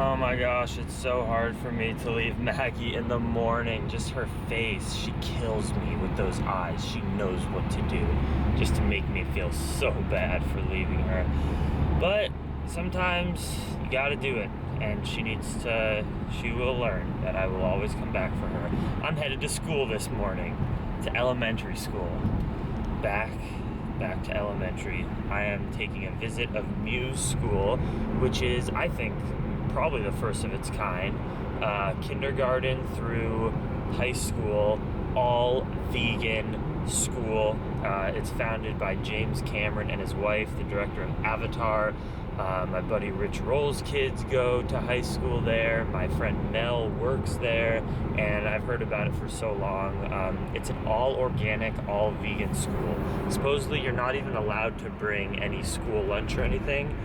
Oh my gosh, it's so hard for me to leave Maggie in the morning. Just her face, she kills me with those eyes. She knows what to do just to make me feel so bad for leaving her. But sometimes you gotta do it, and she will learn that I will always come back for her. I'm headed to school this morning, to elementary school. Back to elementary. I am taking a visit of Muse school, which is, I think, probably the first of its kind. Kindergarten through high school, all vegan school. It's founded by James Cameron and his wife, the director of Avatar. My buddy Rich Roll's kids go to high school there. My friend Mel works there, and I've heard about it for so long. It's an all organic, all vegan school. Supposedly you're not even allowed to bring any school lunch or anything,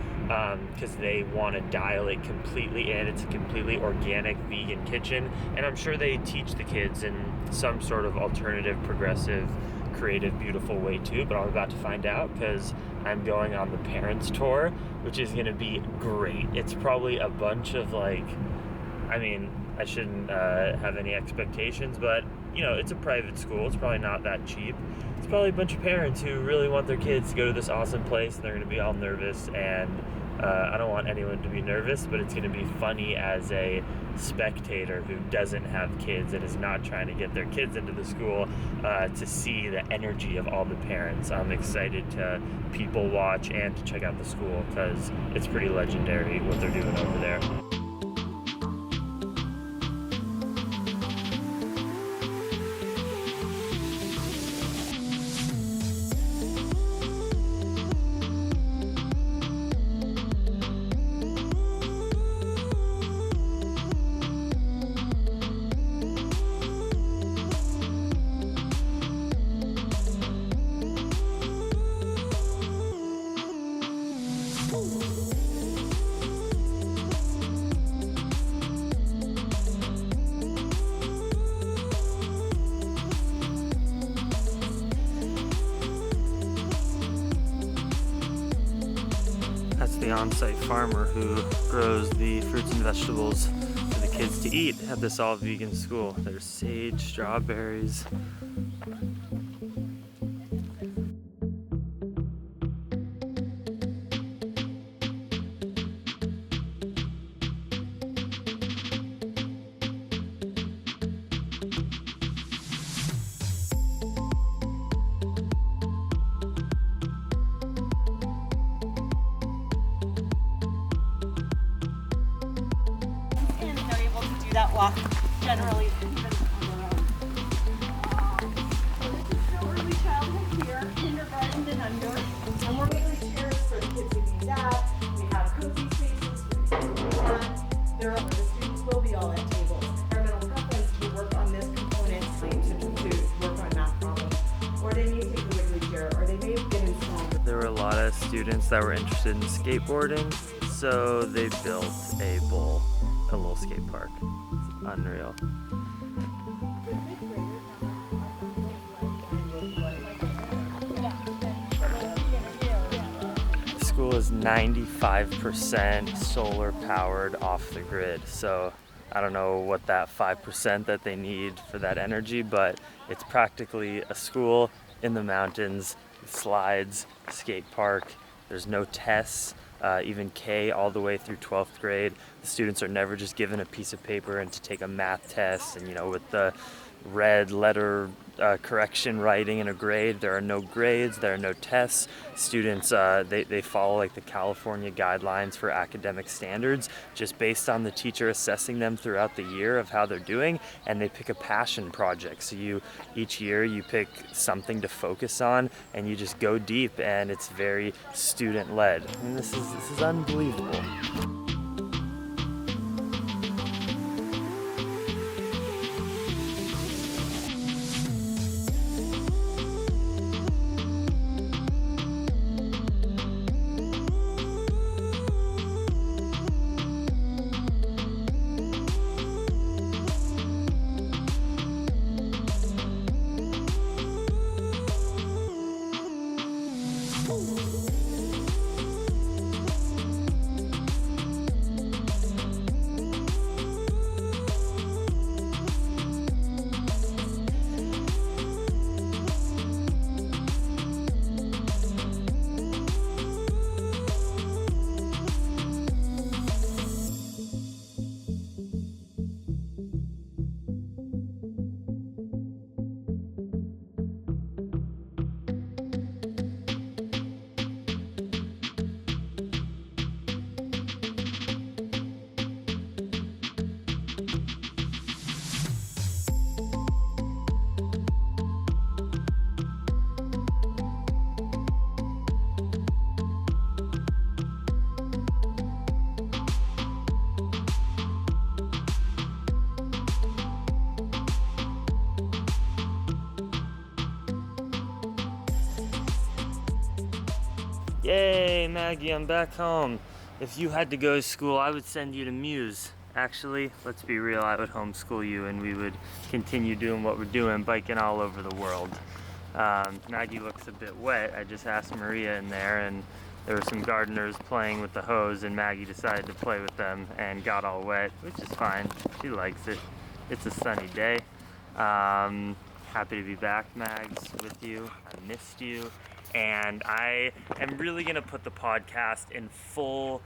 because they want to dial it completely in. It's a completely organic vegan kitchen, and I'm sure they teach the kids in some sort of alternative, progressive, creative, beautiful way too, but I'm about to find out because I'm going on the parents tour, which is going to be great. It's probably a bunch of I shouldn't have any expectations, but it's a private school. It's probably not that cheap. It's probably a bunch of parents who really want their kids to go to this awesome place, and they're going to be all nervous, and I don't want anyone to be nervous, but it's going to be funny as a spectator who doesn't have kids and is not trying to get their kids into the school, to see the energy of all the parents. I'm excited to people watch and to check out the school because it's pretty legendary what they're doing over there. That's the on-site farmer who grows the fruits and vegetables for the kids to eat at this all-vegan school. There's sage, strawberries. That walk generally even on their own. So this is still early childhood here, kindergarten and under. And we're making chairs for the kids who need that. We have cozy spaces for the kids who need that. The students will be all at tables. Environmental preference to work on this component, to work on math problems. Or they may take a wiggly chair, or they may get installed. There were a lot of students that were interested in skateboarding, so they built a little skate park. Unreal. The school is 95% solar powered off the grid, so I don't know what that 5% that they need for that energy, but it's practically a school in the mountains, slides, skate park. There's no tests. Even K all the way through 12th grade, the students are never just given a piece of paper and to take a math test, and with the red letter correction writing and a grade. There are no grades, there are no tests. Students, they follow like the California guidelines for academic standards, just based on the teacher assessing them throughout the year of how they're doing, and they pick a passion project. So each year you pick something to focus on, and you just go deep, and it's very student-led. And this is unbelievable. Yay, Maggie, I'm back home. If you had to go to school, I would send you to Muse. Actually, let's be real, I would homeschool you and we would continue doing what we're doing, biking all over the world. Maggie looks a bit wet. I just asked Maria in there, and there were some gardeners playing with the hose, and Maggie decided to play with them and got all wet, which is fine. She likes it. It's a sunny day. Happy to be back, Mags, with you. I missed you. And I am really gonna put the podcast in full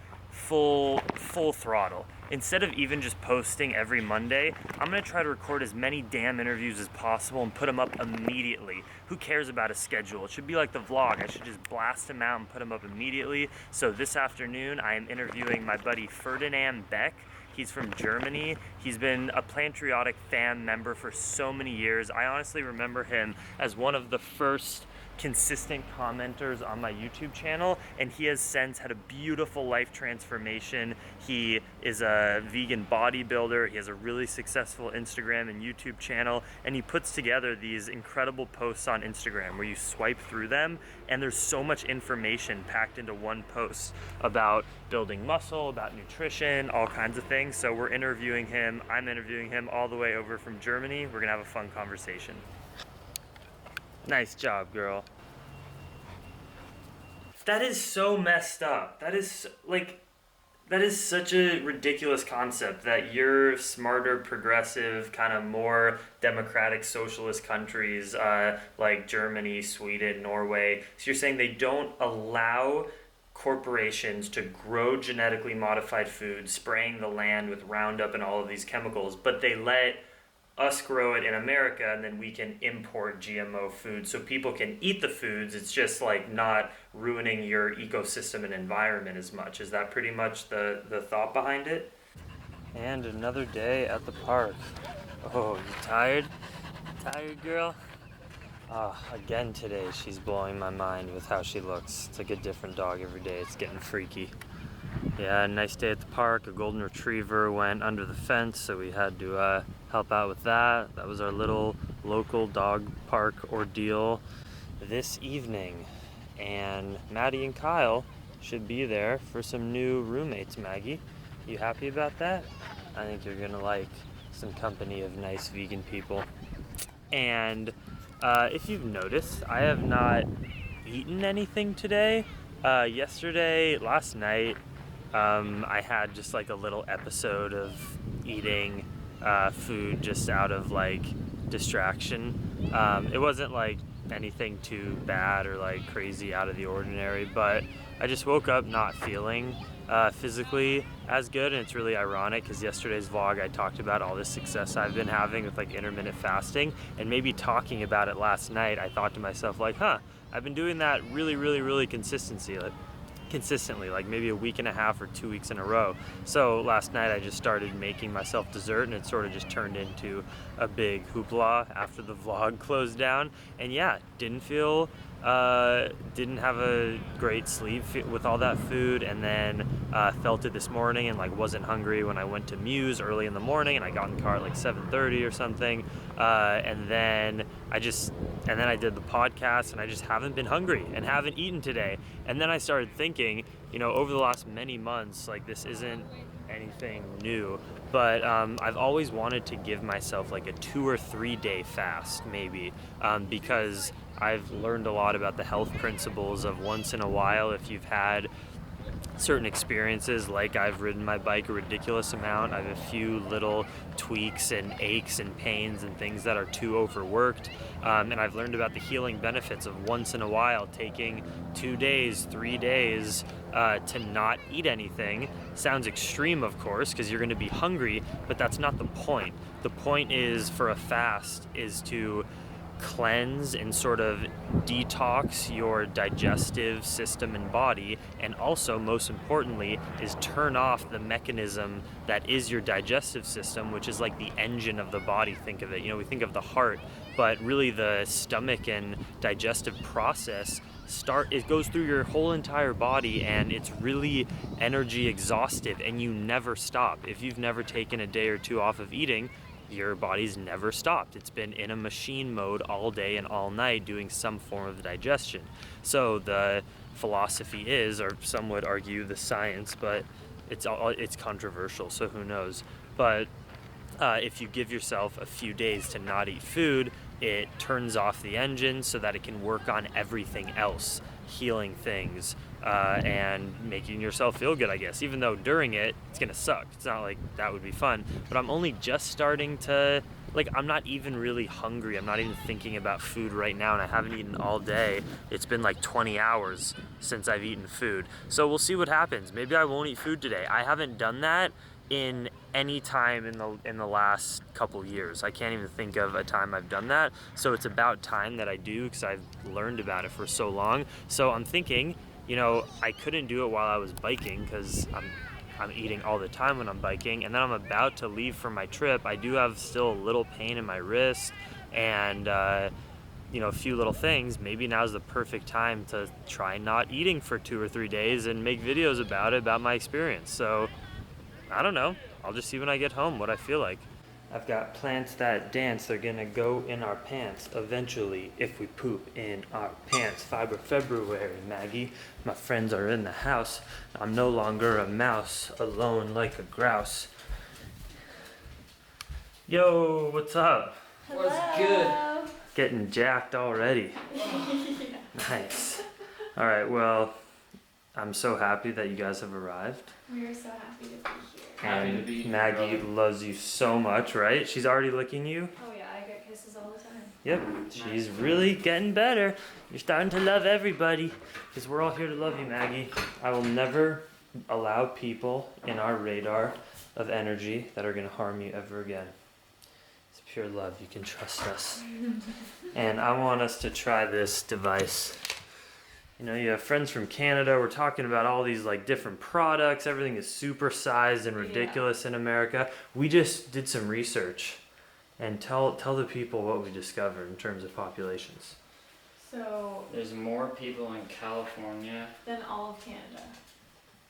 throttle. Instead of even just posting every Monday, I'm gonna try to record as many damn interviews as possible and put them up immediately. Who cares about a schedule? It should be like the vlog. I should just blast them out and put them up immediately. So this afternoon, I am interviewing my buddy Ferdinand Beck. He's from Germany. He's been a Plantriotic fan member for so many years. I honestly remember him as one of the first consistent commenters on my YouTube channel, and he has since had a beautiful life transformation. He is a vegan bodybuilder. He has a really successful Instagram and YouTube channel, and he puts together these incredible posts on Instagram where you swipe through them and there's so much information packed into one post about building muscle, about nutrition, all kinds of things. So we're interviewing him. I'm interviewing him all the way over from Germany. We're gonna have a fun conversation. Nice job, girl. That is so messed up. That is such a ridiculous concept that your smarter, progressive, kind of more democratic socialist countries like Germany, Sweden, Norway, so you're saying they don't allow corporations to grow genetically modified food, spraying the land with Roundup and all of these chemicals, but they let us grow it in America, and then we can import GMO food so people can eat the foods. It's just like not ruining your ecosystem and environment as much. Is that pretty much the thought behind it? And another day at the park. Oh, you tired? Tired, girl? Again today, she's blowing my mind with how she looks. It's like a different dog every day. It's getting freaky. Yeah, nice day at the park. A golden retriever went under the fence, so we had to help out with that. That was our little local dog park ordeal this evening. And Maddie and Kyle should be there for some new roommates, Maggie. You happy about that? I think you're gonna like some company of nice vegan people. And if you've noticed, I have not eaten anything today. Last night, I had just like a little episode of eating food just out of like distraction. It wasn't like anything too bad or like crazy out of the ordinary, but I just woke up not feeling physically as good, and it's really ironic because yesterday's vlog I talked about all this success I've been having with like intermittent fasting, and maybe talking about it last night I thought to myself like, I've been doing that really consistently, like maybe a week and a half or 2 weeks in a row. So last night I just started making myself dessert, and it sort of just turned into a big hoopla after the vlog closed down. And yeah, didn't have a great sleep with all that food, and then felt it this morning and like wasn't hungry when I went to Muse early in the morning, and I got in the car at like 7:30 or something, and then I did the podcast, and I just haven't been hungry and haven't eaten today. And then I started thinking, over the last many months, like this isn't anything new, but I've always wanted to give myself like a 2 or 3 day fast maybe, because I've learned a lot about the health principles of once in a while, if you've had certain experiences, like I've ridden my bike a ridiculous amount, I have a few little tweaks and aches and pains and things that are too overworked, and I've learned about the healing benefits of once in a while taking 2 days, 3 days to not eat anything. Sounds extreme, of course, because you're going to be hungry, but that's not the point. The point is, for a fast, is to cleanse and sort of detox your digestive system and body, and also, most importantly, is turn off the mechanism that is your digestive system, which is like the engine of the body. Think of it, we think of the heart, but really the stomach and digestive process it goes through your whole entire body, and it's really energy exhaustive, and you never stop. If you've never taken a day or two off of eating, your body's never stopped. It's been in a machine mode all day and all night doing some form of digestion. So the philosophy is, or some would argue the science, but it's controversial, so who knows. But if you give yourself a few days to not eat food, it turns off the engine so that it can work on everything else, healing things, and making yourself feel good, I guess. Even though during it, it's gonna suck. It's not like that would be fun. But I'm only just starting to, I'm not even really hungry. I'm not even thinking about food right now, and I haven't eaten all day. It's been like 20 hours since I've eaten food. So we'll see what happens. Maybe I won't eat food today. I haven't done that in any time in the last couple years. I can't even think of a time I've done that. So it's about time that I do, because I've learned about it for so long. So I'm thinking, I couldn't do it while I was biking, because I'm eating all the time when I'm biking, and then I'm about to leave for my trip. I do have still a little pain in my wrist and a few little things. Maybe now's the perfect time to try not eating for 2 or 3 days and make videos about my experience. So I don't know. I'll just see when I get home what I feel like. I've got plants that dance. They're gonna go in our pants eventually if we poop in our pants. Fiber February, Maggie. My friends are in the house. I'm no longer a mouse, alone like a grouse. Yo, what's up? Hello. What's good? Getting jacked already. Nice. All right, well, I'm so happy that you guys have arrived. We are so happy to be here. Happy to And be here, Maggie brother. loves you so much, right? She's already licking you? Oh yeah, I get kisses all the time. Yep, she's really getting better. You're starting to love everybody, because we're all here to love you, Maggie. I will never allow people in our radar of energy that are going to harm you ever again. It's pure love. You can trust us. And I want us to try this device. You have friends from Canada. We're talking about all these different products. Everything is supersized and ridiculous in America. We just did some research, and tell the people what we discovered in terms of populations. So, There's more people in California. then all of Canada.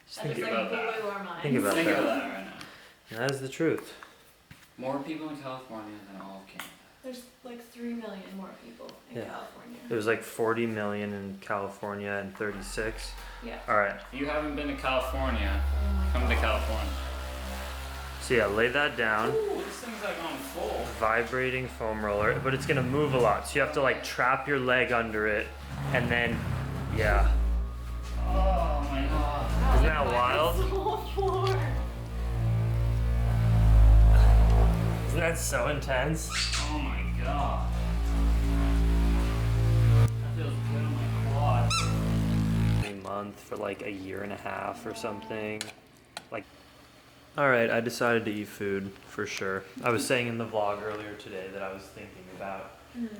Just That think just about blew that. our minds. Think about Think that. of that right now. That is the truth. More people in California than all of Canada. There's 3 million more people in Yeah. California. It was 40 million in California and 36. Yeah. All right. If you haven't been to California, Oh my come to God. California. So yeah, lay that down. Ooh, this thing's on full. Vibrating foam roller, but it's gonna move a lot. So you have to trap your leg under it, and then, yeah. Oh my god. Isn't that wild? The whole floor. Isn't that so intense? Oh my god. That feels good on my quad. A month for a year and a half or something. Alright, I decided to eat food for sure. I was saying in the vlog earlier today that I was thinking about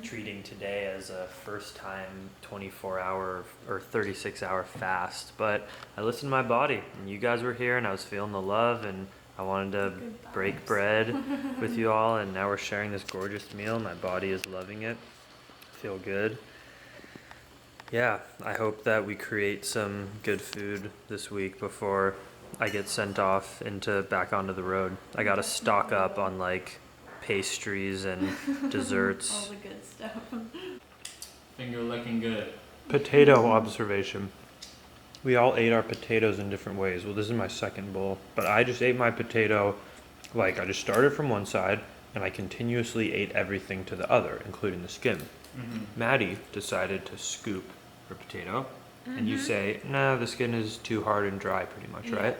treating today as a first time 24-hour or 36-hour fast, but I listened to my body, and you guys were here, and I was feeling the love, and I wanted to Good break vibes. bread with you all, and now we're sharing this gorgeous meal. My body is loving it. Feel good. Yeah, I hope that we create some good food this week before I get sent off back onto the road. I gotta stock up on pastries and desserts. All the good stuff. Finger looking good. Potato observation. We all ate our potatoes in different ways. Well, this is my second bowl, but I just ate my potato I just started from one side and I continuously ate everything to the other, including the skin. Maddie decided to scoop her potato, and you say, nah, the skin is too hard and dry pretty much, right?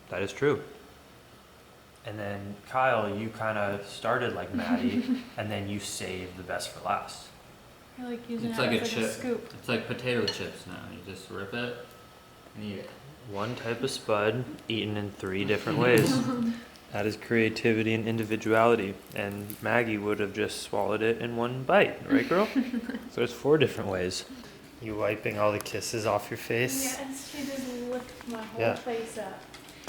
That is true. And then Kyle, you kind of started like Maddie, and then you saved the best for last. I using It's it like a as chip. scoop. It's like potato chips now. You just rip it and eat it. One type of spud eaten in 3 different ways. That is creativity and individuality. And Maggie would have just swallowed it in one bite, right, girl? So there's 4 different ways. You wiping all the kisses off your face? Yes, she just licked my whole Yeah. face up.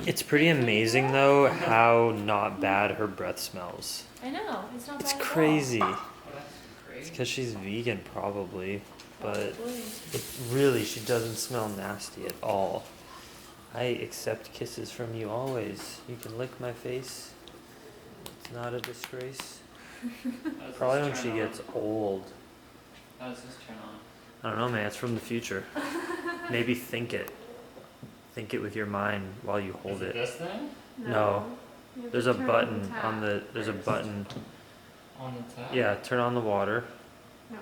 It's pretty amazing, though, how not bad her breath smells. I know, it's not It's bad at all. crazy. Oh, that's It's crazy. because she's vegan, probably. But Probably. she doesn't smell nasty at all. I accept kisses from you always. You can lick my face. It's not a disgrace. Probably when she gets old. How does this turn on? I don't know, man. It's from the future. Maybe think it. Think it with your mind while you hold Is it it. this thing? No. You have There's to a turn button tap. on the. There's a button. On the tap? Yeah, turn on the water. No.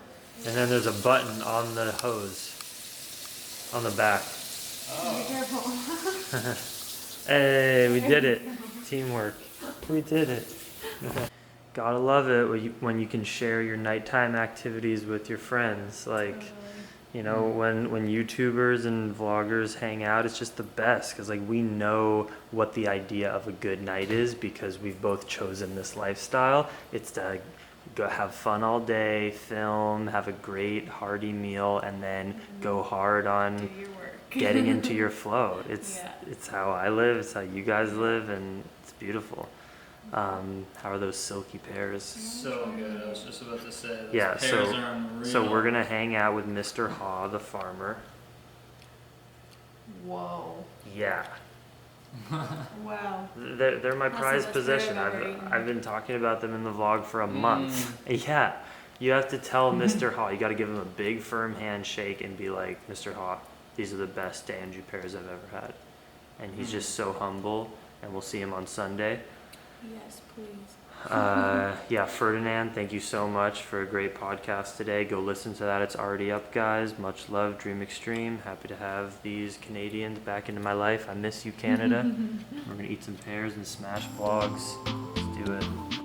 And then there's a button on the hose. On the back. Be Oh. careful. Hey, we did it. Teamwork. We did it. Gotta love it when you can share your nighttime activities with your friends. Like, you know, when YouTubers and vloggers hang out, it's just the best because like we know what the idea of a good night is because we've both chosen this lifestyle. It's to go have fun all day, film, have a great hearty meal, and then go hard on Do your work. getting into your flow. It's Yeah. it's how I live. It's how you guys live, and it's beautiful. How are those silky pears? So good. I was just about to say, those Yeah, pears so- are unreal. So we're gonna hang out with Mr. Haw, the farmer. Whoa. Yeah, Wow. they're my That's prized the best possession. pear I've ever I've been talking about them in the vlog for a month. Yeah, you have to tell Mr. Haw. You got to give him a big firm handshake and be like, Mr. Haw, these are the best Danju pears I've ever had. And he's just so humble. And we'll see him on Sunday. Yes, please. Yeah, Ferdinand, thank you so much for a great podcast today. Go listen to that. It's already up, guys. Much love, Dream Extreme. Happy to have these Canadians back into my life. I miss you, Canada. We're going to eat some pears and smash vlogs. Let's do it.